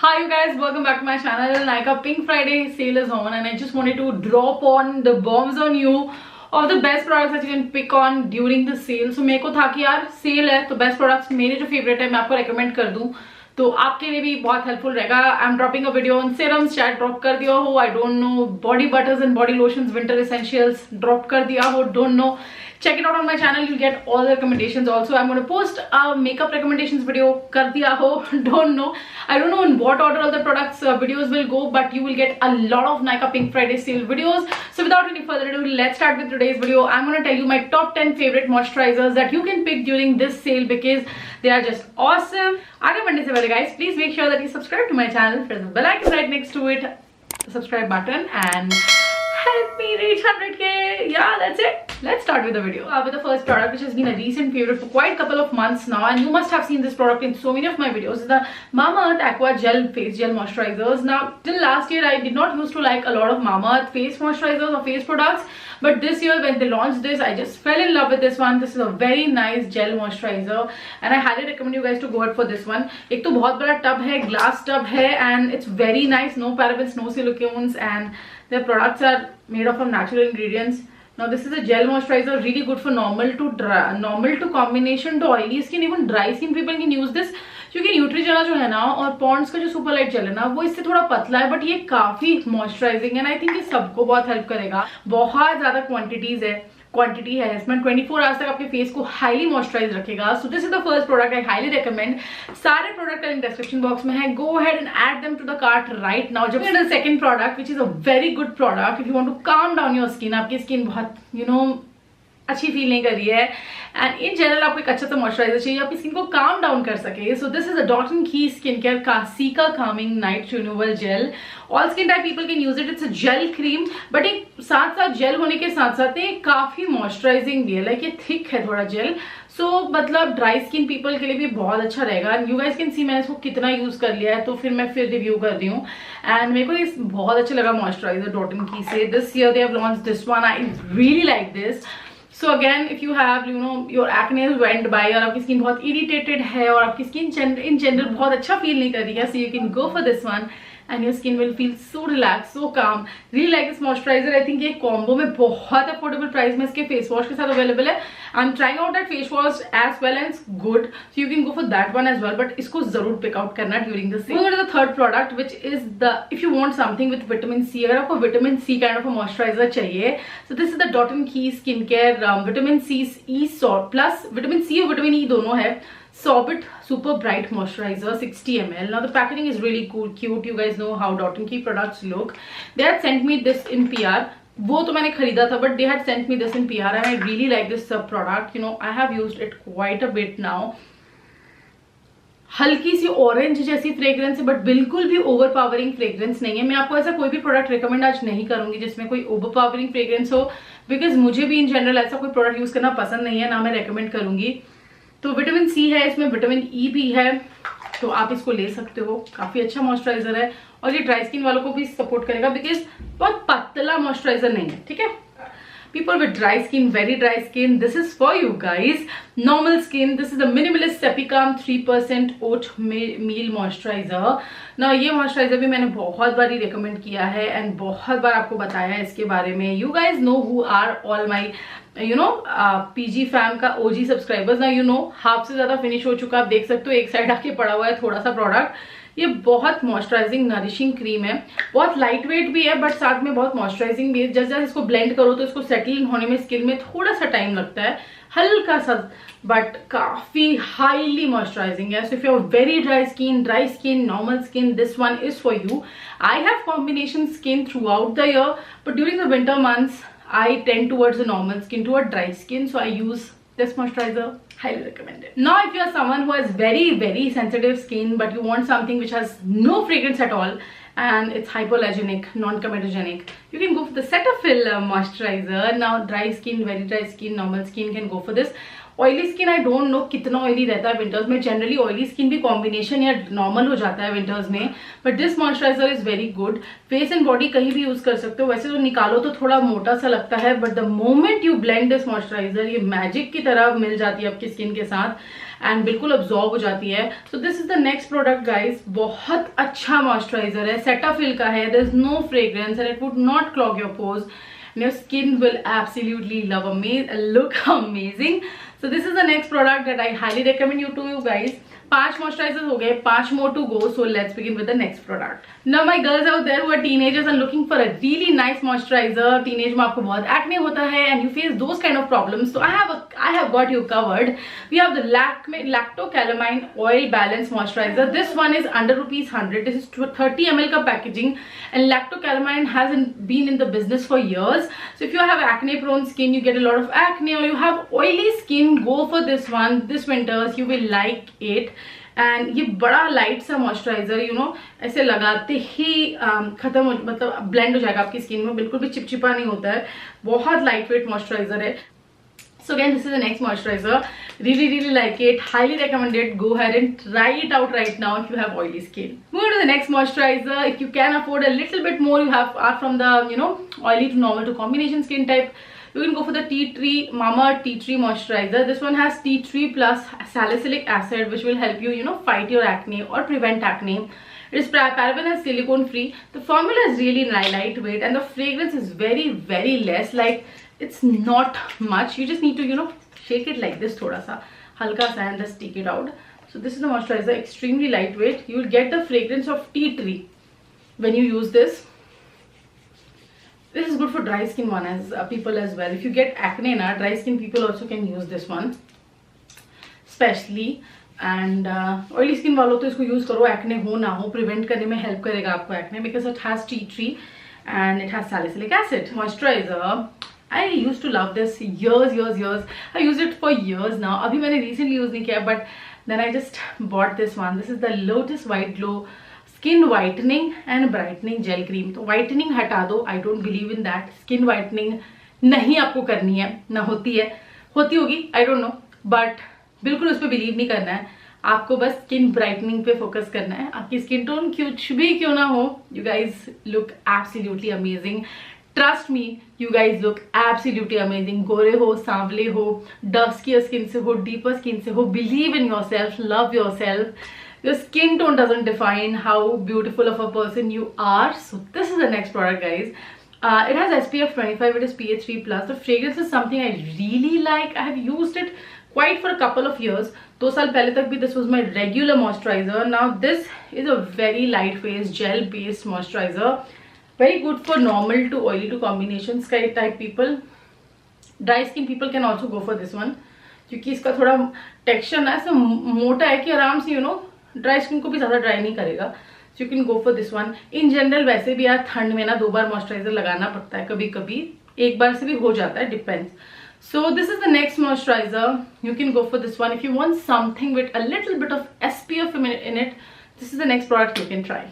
Hi you guys, welcome back to my channel. Nykaa Pink Friday sale is on and I just wanted to drop on the bombs on you of the best products that you can pick on during the sale. So मेरे को था कि यार cell है तो best products मेरे जो favourite है मैं आपको रेकमेंड कर दूं तो आपके लिए भी बहुत हेल्पफुल रहेगा. I am dropping a video on serums, शायद ड्रॉप कर दिया हो, I don't know. Body buttress and body lotions, winter essentials drop कर दिया हो, don't know. Check it out on my channel, you'll get all the recommendations. Also I'm going to post a makeup recommendations video, kar diya ho, don't know. I don't know in what order all the products videos will go, but you will get a lot of Nykaa Pink Friday sale videos. So without any further ado, let's start with today's video. I'm going to tell you my top 10 favorite moisturizers that you can pick during this sale because they are just awesome. आगे बढ़ने से पहले guys, please make sure that you subscribe to my channel, press the bell icon right next to it, the subscribe button, and help me reach 100k. Yeah, that's it. Let's start with the video. With the first product, which has been a recent favorite for quite a couple of months now, and you must have seen this product in so many of my videos, is the Mamaearth Aqua Gel Face Gel Moisturizers. Now, till last year, I did not used to like a lot of Mamaearth face moisturizers or face products, but this year when they launched this, I just fell in love with this one. This is a very nice gel moisturizer, and I highly recommend you guys to go out for this one. एक तो बहुत बड़ा tub है, glass tub है, and it's very nice. No parabens, no silicones, and their products are made of natural ingredients. Now this is a gel moisturizer, really good for normal to dry, normal to combination to oily skin. Even dry skin people can use this, क्योंकि न्यूट्रीजेना जो है ना और Pond's का जो super light jail है ना वो इससे थोड़ा पतला है, बट ये काफी मॉइस्चराइजिंग है. आई थिंक ये सबको बहुत हेल्प करेगा. बहुत ज्यादा क्वांटिटी है इसमें. 24 आवर्स तक आपके फेस को हाईली मॉइस्चराइज रखेगा. So this is the first product I highly recommend. सारे प्रोडक्ट का लिंक डिस्क्रिप्शन बॉक्स में है. Go ahead and add them to the cart right now. जब the second product which is a very good product if you want to calm down your skin. आपकी skin बहुत अच्छी feel नहीं कर रही है एंड इन जनरल आपको एक अच्छा सा मॉइस्चराइजर चाहिए आपकी स्किन को काम डाउन कर सके. So this is a dot and key skin care कासिका calming night renewal gel. All skin type people can use it. It's a gel cream, but एक साथ साथ जेल होने के साथ साथ ये काफी मॉइस्चराइजिंग भी है. लाइक ये थिक है थोड़ा जेल. सो मतलब ड्राई स्किन पीपल के लिए भी बहुत अच्छा रहेगा. यू गाइस कैन सी मैंने इसको कितना यूज कर लिया है तो फिर मैं रिव्यू कर रही हूँ. एंड मेरे को ये बहुत अच्छा लगा मॉइस्चराइजर डॉट एंड की से. This year they have launched this one. I really like this. So again, if you have your acne went by और आपकी स्किन बहुत इरिटेटेड है और आपकी स्किन इन जनरल बहुत अच्छा फील नहीं कर रही है, so you can go for this one and your skin will feel so relaxed, so calm. Really like this moisturizer. I think ये combo में बहुत अफोर्डेबल प्राइस में इसके फेस वॉश के साथ अवेलेबल है. I am trying out that face wash as well and good, so you can go for that one as well, but इसको जरूर पिक आउट करना during the sale. The third product which is the if you want something with vitamin C. अगर आपको vitamin C kind of a moisturizer चाहिए, so this is the dot and key skin care vitamin C E plus vitamin सी और vitamin E दोनों है. Sorbit Super Bright Moisturizer 60 ml. Now the packaging is really cool, cute. You guys know how Dot & Key products look. They had sent me this in PR. वो तो मैंने खरीदा था, but they had sent me this in PR and I really like this product. I have used it quite a bit now. हल्की सी orange जैसी fragrance है, but बिल्कुल भी ओवरपावरिंग फ्रेग्रेंस नहीं है. मैं आपको ऐसा कोई भी प्रोडक्ट रिकमेंड आज नहीं करूंगी जिसमें कोई ओवरपावरिंग फ्रेग्रेंस हो, बिकॉज मुझे भी इन जनरल ऐसा कोई प्रोडक्ट यूज करना पसंद नहीं है, ना मैं रेकमेंड करूंगी. तो विटामिन सी है इसमें, विटामिन ई भी है, तो आप इसको ले सकते हो. काफी अच्छा मॉइस्चराइजर है और ये ड्राई स्किन वालों को भी सपोर्ट करेगा बिकॉज बहुत पतला मॉइस्चराइजर नहीं है. ठीक है, people with dry skin, very dry skin, this is for you guys. Normal skin, this is the Minimalist Cepicam 3% oatmeal moisturizer. Now ये moisturizer भी मैंने बहुत बार ही recommend किया है and बहुत बार आपको बताया है इसके बारे में. You guys know who are all my PG fam का OG subscribers. Now हाफ से ज्यादा फिनिश हो चुका, आप देख सकते हो एक साइड आके पड़ा हुआ है थोड़ा सा प्रोडक्ट. ये बहुत मॉइस्चराइजिंग नरिशिंग क्रीम है, बहुत लाइट वेट भी है, बट साथ में बहुत मॉइस्चराइजिंग भी है. जैसे जैसे इसको ब्लेंड करो तो इसको सेटल होने में स्किन में थोड़ा सा टाइम लगता है, हल्का सा, बट काफी हाईली मॉइस्चराइजिंग है. So if you have very dry skin, normal skin, this one is for you. I have combination skin through out the year, but during the winter months I tend towards the normal skin, toward dry skin, so I use this moisturizer. Highly recommended. Now if you are someone who has very sensitive skin but you want something which has no fragrance at all and it's hypoallergenic, non-comedogenic, you can go for the Cetaphil moisturizer. Now dry skin, very dry skin, normal skin can go for this. Oily skin I don't know कितना oily रहता है winters में. Generally oily skin भी combination या normal हो जाता है winters में, but this moisturiser is very good. Face and body कहीं भी यूज कर सकते हो. वैसे तो निकालो तो थोड़ा मोटा सा लगता है, but the moment you blend this moisturiser ये मैजिक की तरह मिल जाती है आपकी स्किन के साथ. एंड बिल्कुल अब्जॉर्ब हो जाती है. So this is the next product guys. बहुत अच्छा मॉइस्चराइजर है, सेटाफिल का है, there is no fragrance and it would not clog your pores. Your skin will absolutely look amazing. So this is the next product that I highly recommend you guys. 5 moisturizers हो गए, 5 more to go. So let's begin with the next product. Now my girls out there who are teenagers and looking for a really nice moisturizer. Teenage में आपको बहुत acne होता है and you face those kind of problems. So I have got you covered. We have the Lakme Lacto-Calamine Oil Balance Moisturizer. This one is under ₹100. This is 30 ml का packaging and Lacto-Calamine hasn't been in the business for years. So if you have acne prone skin, you get a lot of acne, or you have oily skin, go for this one. This winters you will like it. And ये बड़ा light सा moisturiser, you know ऐसे लगाते ही खत्म हो, मतलब blend हो जाएगा आपकी स्किन में, बिल्कुल भी चिपचिपा नहीं होता है. बहुत लाइट वेट मॉइस्चराइजर है. So again, this is the next moisturizer. Really like it. Highly recommended. Go ahead and try it out right now if you have oily skin. Moving to the next moisturizer. If you can afford a little bit more, you are from the oily to normal to combination skin type, you can go for the Tea Tree Mamaearth Tea Tree Moisturizer. This one has tea tree plus salicylic acid, which will help you fight your acne or prevent acne. It is paraben and silicone free. The formula is really lightweight and the fragrance is very less. Like it's not much. You just need to shake it like this thoda sa halka sa and just take it out. So this is the moisturizer, extremely lightweight. You will get the fragrance of tea tree when you use this. This is good for dry skin people as well. If you get acne na, dry skin people also can use this one especially. And oily skin वालों तो इसको use करो, acne हो ना हो, prevent करने में help करेगा आपको acne, because it has tea tree and it has salicylic acid. Moisturizer, I used to love this years. I used it for years now. अभी मैंने recently use नहीं किया, but then I just bought this one. This is the Lotus White Glow Skin Whitening and Brightening Gel Cream. तो whitening हटा दो, I don't believe in that. Skin whitening नहीं आपको करनी है, ना होती होगी, I don't know, but बिल्कुल उस पर बिलीव नहीं करना है. आपको बस स्किन ब्राइटनिंग पे फोकस करना है. आपकी स्किन टोन कुछ भी क्यों ना हो, you guys look absolutely amazing. Trust me, you guys look absolutely amazing. गोरे हो, सांवले हो, डस्की स्किन से हो, डीपर स्किन से हो, believe in your self, love your self. Your skin tone doesn't define how beautiful of a person you are. So this is the next product, guys. It has SPF 25. It is PA 3+. The fragrance is something I really like. I have used it quite for a couple of years. 2 साल पहले तक भी this was my regular moisturizer. Now this is a very light face gel based moisturizer. Very good for normal to oily to combination skin type people. Dry skin people can also go for this one, क्योंकि इसका थोड़ा texture ना ऐसा मोटा है कि आराम से ड्राई स्किन को भी ज़्यादा ड्राई नहीं करेगा. सो you can go for this one. In general वैसे भी यार ठंड में ना 2 बार मॉइस्चराइजर लगाना पड़ता है, कभी कभी 1 बार से भी हो जाता है, depends. So this is the next moisturiser. You can go for this one if you want something with a little bit of SPF in it. This is the next product you can try.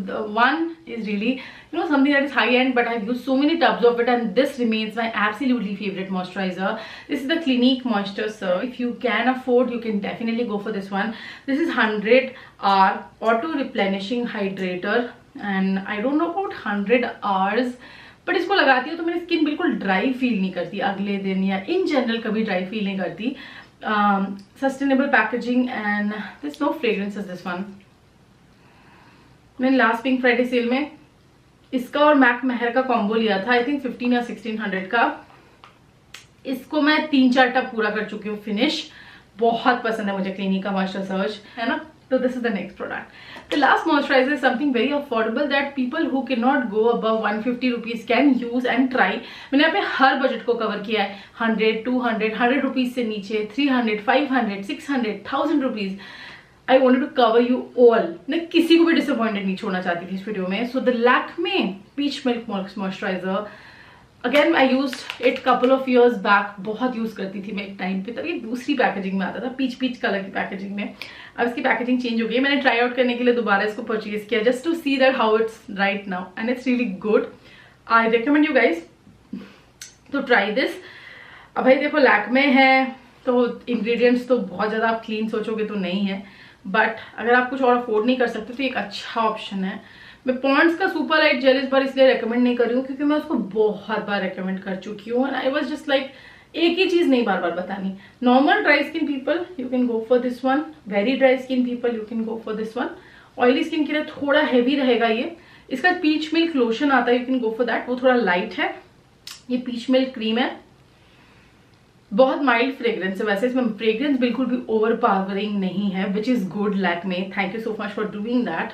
The one is really something that is high end, but I've used so many tubs of it and this remains my absolutely favorite moisturizer. This is the Clinique Moisture Surge. If you can afford, you can definitely go for this one. This is 100-hour auto replenishing hydrator and I don't know about 100 hours, but इसको लगाती हूँ तो मेरी skin बिल्कुल dry feel नहीं करती अगले दिन, या इन जनरल कभी ड्राई फील नहीं करती. Sustainable packaging and this no fragrance is this one. मैंने लास्ट पिंक फ्राइडे सेल में इसका और मैक मेहर का कॉम्बो लिया था, आई थिंक 15 या 1600 का. इसको मैं 3-4 टब पूरा कर चुकी हूँ फिनिश. बहुत पसंद है मुझे क्लिनिक का मॉइस्चर सर्ज, है ना. So this is the next product. The last moisturizer is something very affordable that people who cannot go above 150 rupees can use and try. मैंने यहाँ पे हर बजट को कवर किया है. 100, 200, 100 rupees से नीचे, 300, 500, 600, 1000 rupees. I wanted to cover you all. मैं किसी को भी disappointed नहीं छोड़ना चाहती थी इस वीडियो में. So the Lakme Peach Milk Moisturizer. Again I used it couple of years back. बहुत यूज करती थी मैं एक टाइम पे, तब ये दूसरी पैकेजिंग में आता था, पीच कलर की पैकेजिंग में. अब इसकी पैकेजिंग चेंज हो गई. मैंने ट्राई आउट करने के लिए दोबारा इसको परचेज किया, just to see that how it's right now, and it's really good. I recommend you guys to try this. अब भाई देखो लैक्मे है तो इंग्रेडिएंट्स तो बहुत ज़्यादा आप क्लीन सोचोगे तो नहीं है, बट अगर आप कुछ और अफोर्ड नहीं कर सकते तो एक अच्छा ऑप्शन है. मैं पॉन्ड्स का सुपर लाइट जेल इस बार इसलिए रेकमेंड नहीं कर रही हूँ क्योंकि मैं उसको बहुत बार रेकमेंड कर चुकी हूँ, and I was just like एक ही चीज नहीं बार बार बतानी. Normal dry skin people you can go for this one, very dry skin people you can go for this one. Oily skin के लिए थोड़ा हैवी रहेगा ये. इसका पीच मिल्क लोशन आता है, you can go for that, वो थोड़ा लाइट है. ये पीच मिल्क क्रीम है, बहुत माइल्ड फ्रेग्रेंस है. वैसे इसमें फ्रेग्रेंस बिल्कुल भी ओवर पावरिंग नहीं है, which is good. Lakme, thank you so much for doing that.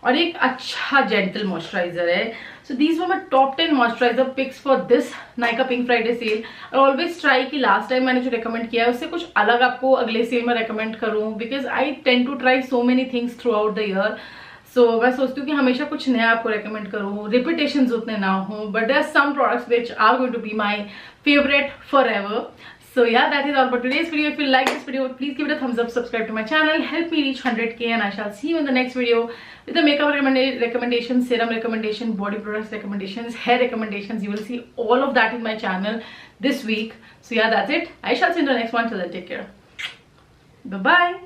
और एक अच्छा जेंटल मॉइस्चराइजर है. So these were my top 10 moisturiser picks for this Nykaa pink Friday sale. I always try कि लास्ट टाइम मैंने जो recommend किया है उससे कुछ अलग आपको अगले सेल में रेकमेंड करूं, because I tend to try so many things throughout the year. सो मैं सोचती हूँ कि हमेशा कुछ नया आपको रेकमेंड करूँ, रिपीटेशंस उतने ना हो, but there are some products which are going to be my favourite forever. So yeah, that is all for today's video. If you like this video, please give it a thumbs up, subscribe to my channel, help me reach 100k, and I shall see you in the next video with the makeup recommendations, serum recommendation, body products recommendations, hair recommendations. You will see all of that in my channel this week. So yeah, that's it. I shall see you in the next one. Till then, take care. Bye bye.